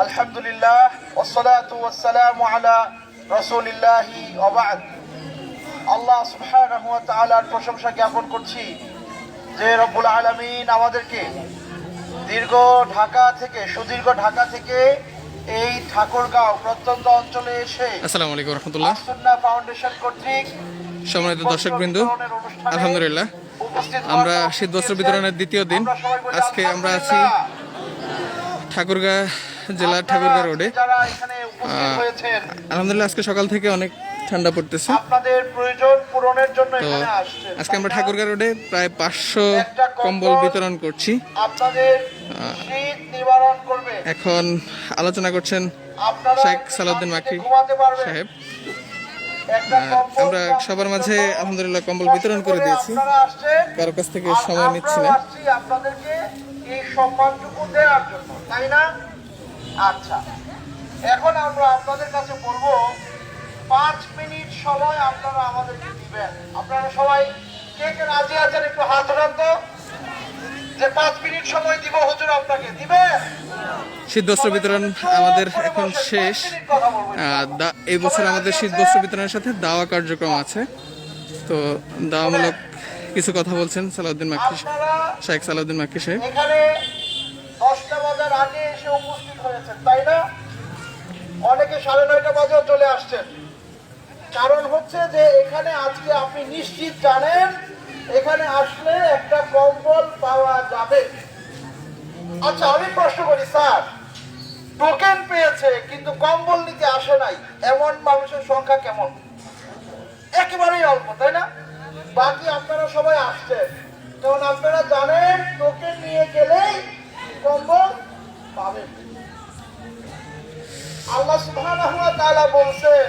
আলহামদুলিল্লাহ ওয়াসসালাতু ওয়াসসালামু আলা রাসূলিল্লাহি ওয়া বা'দ। আল্লাহ সুবহানাহু ওয়া তাআলার প্রশংসা জ্ঞাপন করছি যে রব্বুল আলামিন আমাদেরকে সুদীর্ঘ ঢাকা থেকে এই ঠাকুরগাঁও প্রত্যন্ত অঞ্চলে এসে আসসালামু আলাইকুম রাহমাতুল্লাহ সুন্নাহ ফাউন্ডেশন কর্তৃক সম্মানিত দর্শকবৃন্দ, আলহামদুলিল্লাহ আমরা শীত বস্ত্র বিতরণের দ্বিতীয় দিন। আজকে আমরা আছি ঠাকুরগাঁ জেলার ঠাকুরগাঁ রোডে। আলহামদুলিল্লাহ আজকে সকাল থেকে অনেক ঠান্ডা পড়তেছে। আপনাদের প্রয়োজন পূরণের জন্য তো এখানে আসছেন। আজকে আমরা ঠাকুরগাঁ রোডে প্রায় 500 কম্বল বিতরণ করছি। আপনাদের শীত নিবারণ করবে। এখন আলোচনা করছেন শেখ সালাউদ্দিন মাকি সাহেব। আমরা সবার মাঝে আলহামদুলিল্লাহ কম্বল বিতরণ করে দিয়েছি, কারো কাছ থেকে সময় নিচ্ছি না। আপনাদেরকে এই সম্মানটুকু দেওয়ার জন্য, তাই না? আচ্ছা, এখন আমরা আপনাদের কাছে বলবো 5 মিনিট সময় আপনারা আমাদেরকে দিবেন। আপনারা সবাই কে কে রাজি আছেন একটু হাত উঠান তো, যে 5 মিনিট সময় দিব হুজুর আপনাকে দিবেন। শীত বস্ত্র বিতরণ আমাদের এখন শেষ। এই বছর আমাদের শীত বস্ত্র বিতরণের সাথে দাওয়া কার্যক্রম আছে। তো দাওয়ামূলক কিছু কথা বলছেন সালাউদ্দিন মাকি, শেখ সালাউদ্দিন মাকি সাহেব। এখানে 10টা বাজার আগে এসে উপস্থিত হয়েছেন, তাই না? অনেকে 9:30 বাজেও চলে আসছেন। কারণ হচ্ছে যে এখানে আজকে আপনি নিশ্চিত জানেন এখানে আসলে একটা কম্বল পাওয়া যাবে। আচ্ছা, আমি প্রশ্ন করি, স্যার টোকেন পেয়েছে কিন্তু কম্বল নিতে আসে নাই, এমন মানুষের সংখ্যা কেমন? একেবারেই অল্প, তাই না? বাকি আপনারা সবাই আসছেন, কারণ আপনারা জানেন টোকেন নিয়ে গেলেই কম্বল পাবেন। আল্লাহ সুবহানাহু ওয়া তাআলা বলছেন,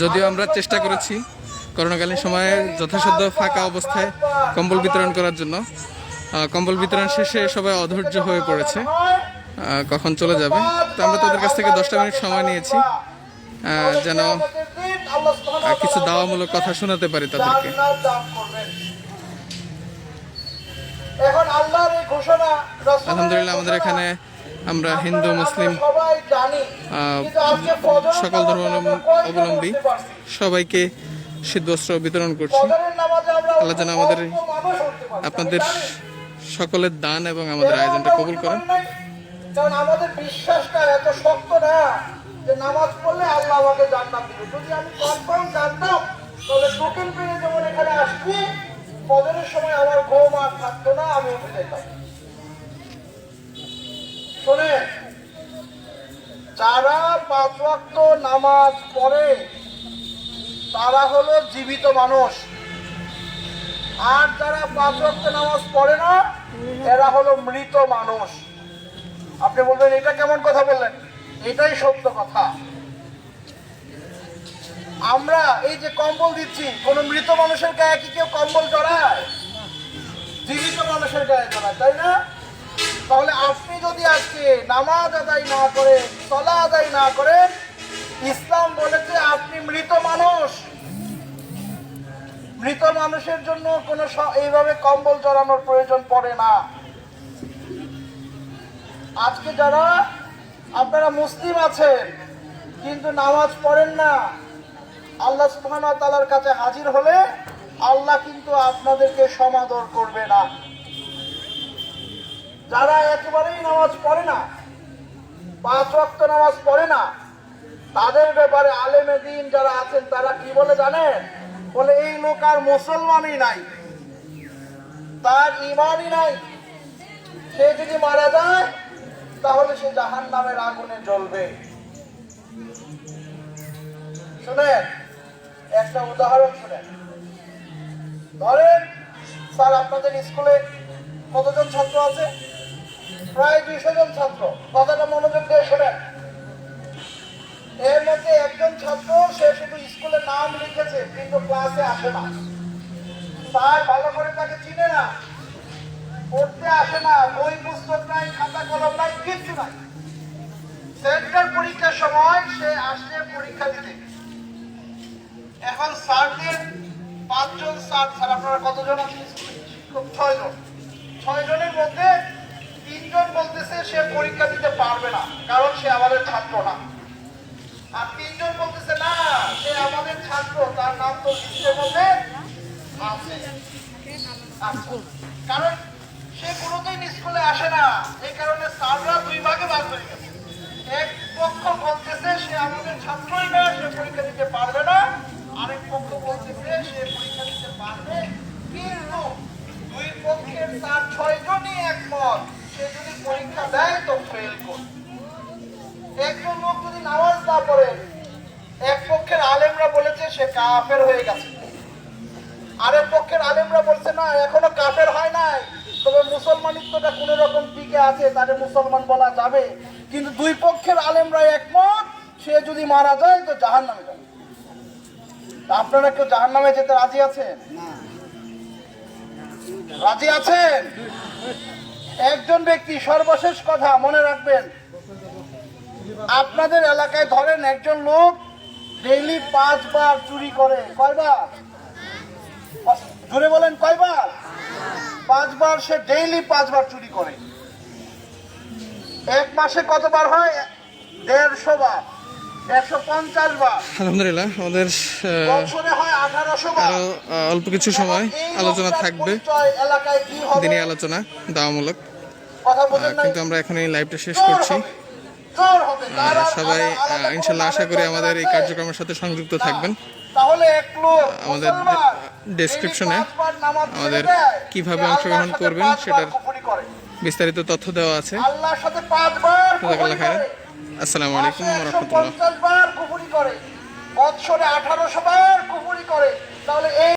যদিও আমরা চেষ্টা করেছি করোনাকালীন সময়ে যথাসাধ্য ফাঁকা অবস্থায় কম্বল বিতরণ করার জন্য, কম্বল বিতরণ শেষে সবাই অধৈর্য হয়ে পড়েছে কখন চলে যাবে। তো আমরা তাদের কাছ থেকে 10টা মিনিট সময় নিয়েছি যেন কিছু দাওয়ামূলক কথা শোনাতে পারি তাদেরকে। এখন আল্লাহর এই ঘোষণা, আলহামদুলিল্লাহ আমাদের এখানে আমরা হিন্দু মুসলিম সকল ধর্ম অবলম্বী সবাইকে শীত বস্ত্র বিতরণ করছি। আল্লাহ যেন আপনাদের সকলের দান এবং আমাদের আয়োজনটা কবুল করেন। কারণ আমাদের বিশ্বাসটা এত শক্ত না যে নামাজ পড়লে আল্লাহ আমাকে জান্নাত দিবে। যদি আমি কনফার্ম জানতাম তাহলে টোকেন পেয়ে যেমন এখানে আসছি, ফজরের সময় আমার ঘুম আর থাকতো না, আমি উঠে যেতাম। শোনেন, যারা 5 ওয়াক্ত নামাজ পড়ে তারা হলো জীবিত মানুষ, আর যারা 5 ওয়াক্ত নামাজ পড়ে না এরা হলো মৃত মানুষ। আপনি বলবেন এটা কেমন কথা বললেন? এটাই সত্য কথা। আমরা এই যে কম্বল দিচ্ছি, কোন মৃত মানুষের গায়ে কি কেউ কম্বল জড়ায়? জীবিত মানুষের গায়ে জড়ায়, তাই না? তাহলে আপনি যদি আজকে নামাজ আদায় না করেন, সালাত আদায় না করেন, ইসলাম বলেছে আপনি মৃত মানুষ। মৃত মানুষের জন্য কোনো এইভাবে কম্বল জড়ানোর প্রয়োজন পড়ে না। আজকে যারা আপনারা মুসলিম আছেন কিন্তু নামাজ পড়েন না, আল্লাহ সুবহানাহু ওয়া তাআলার কাছে হাজির হলে আল্লাহ কিন্তু আপনাদেরকে সমাদর করবে না। যারা একেবারেই নামাজ পড়ে না, 5 ওয়াক্ত নামাজ পড়ে না, তাদের ব্যাপারে আলেমে দ্বীন যারা আছেন তারা কি বলে জানেন? বলে এই লোক আর মুসলমানই নাই, তার ঈমানই নাই, সে যদি মারা যায় তাহলে সে জাহান্নামের আগুনে জ্বলবে। শুনেন, একটা উদাহরণ শুনেন। ধরেন স্যার আপনাদের স্কুলে কতজন ছাত্র আছে? প্রায় 200 জন ছাত্র। কথাটা মনোযোগ দিয়ে শোনেন। এর মধ্যে একজন ছাত্র, সে শুধু স্কুলে নাম লিখেছে কিন্তু ক্লাসে আসে না। স্যার ভালো করে তাকে চিনে না, পড়তে আসে না, বই পুস্তক নাই, খাতা কলম নাই, কিচ্ছু নাই। সেন্টার পরীক্ষার সময় সে আসছে পরীক্ষা দিতে। এখন স্যারদের 5 জন স্যার, আপনারা কতজন আছেন? 6 জন। 6 জনের মধ্যে 3 জন বলতেছে সে পরীক্ষা দিতে পারবে না, কারণ সে আমাদের ছাত্র না। আর 3 জন বলতেছে না, সে আমাদের ছাত্র, তার নাম তো লিস্টের মধ্যে আছে। আচ্ছা, কারণ সে কোনোদিন স্কুলে আসে না, এই কারণে স্যাররা 2 ভাগে ভাগ হয়ে গেছে। এক পক্ষ বলতেছে সে আমাদের ছাত্রই না, সে পরীক্ষা দিতে পারবে না। আরেক পক্ষ বলতেছে সে পরীক্ষা দিতে পারবে, কিন্তু 2 পক্ষের 4-6 জনই একমত সে যদি পরীক্ষা দেয় তো ফেল করবে। একজন লোক যদি নামাজ না পড়ে, এক পক্ষের আলেমরা বলেছে সে কাফের হয়ে গেছে, আরেক পক্ষের আলেমরা বলছে না এখনো কাফের হয় নাই, তবে মুসলমানিত্বটা কোন রকম টিকে আছে, তারে মুসলমান বলা যাবে। কিন্তু 2 পক্ষের আলেমরা একমত সে যদি মারা যায় তো জাহান্নামে যাবে। তা আপনারা কেউ জাহান্নামে যেতে রাজি আছেন? রাজি আছেন? একজন ব্যক্তি, সর্বশেষ কথা মনে রাখবেন, আপনাদের এলাকায় ধরেন একজন লোক ডেইলি 5 বার চুরি করে। কয়বার? জোরে বলেন, কয়বার? 5 বার। সে ডেইলি 5 বার চুরি করে। এক মাসে কতবার হয়? 150 বার, 150 বার। আলহামদুলিল্লাহ, আমাদের বছরে হয় 1800 বার। আরো অল্প কিছু সময় আলোচনা থাকবে, এলাকায় কি হবে? দিনী আলোচনা, দাওয়ামূলক। কথা বলেন না, কিন্তু আমরা এখন এই লাইভটা শেষ করছি। জোর হবে। তার আর সবাই আলাদা কোনো ইনশাল্লাহ আশা করি নামের আমাদের এই দরকার আছে? কার্যক্রমের সাথে সংযুক্ত থাকবেন। তাহলে এক লোক আমাদের মুসলমান ডেসক্রিপশনে daily 5 বার নামাজ ছেড়ে আমাদের দেয়, কিভাবে সে অংশগ্রহণ আল্লাহর সাথে করবেন 5 বার সেটার কুফরি করে। বিস্তারিত তথ্য দেওয়া আছে। আল্লাহর সাথে 5 বার কুফরি জাযাকাল্লাহ খাইরান। করে, আসসালামু আলাইকুম মাসে ওয়া রাহমাতুল্লাহ। 150 বার কুফরি করে, বছরে 1800 বার কুফরি করে। তাহলে এই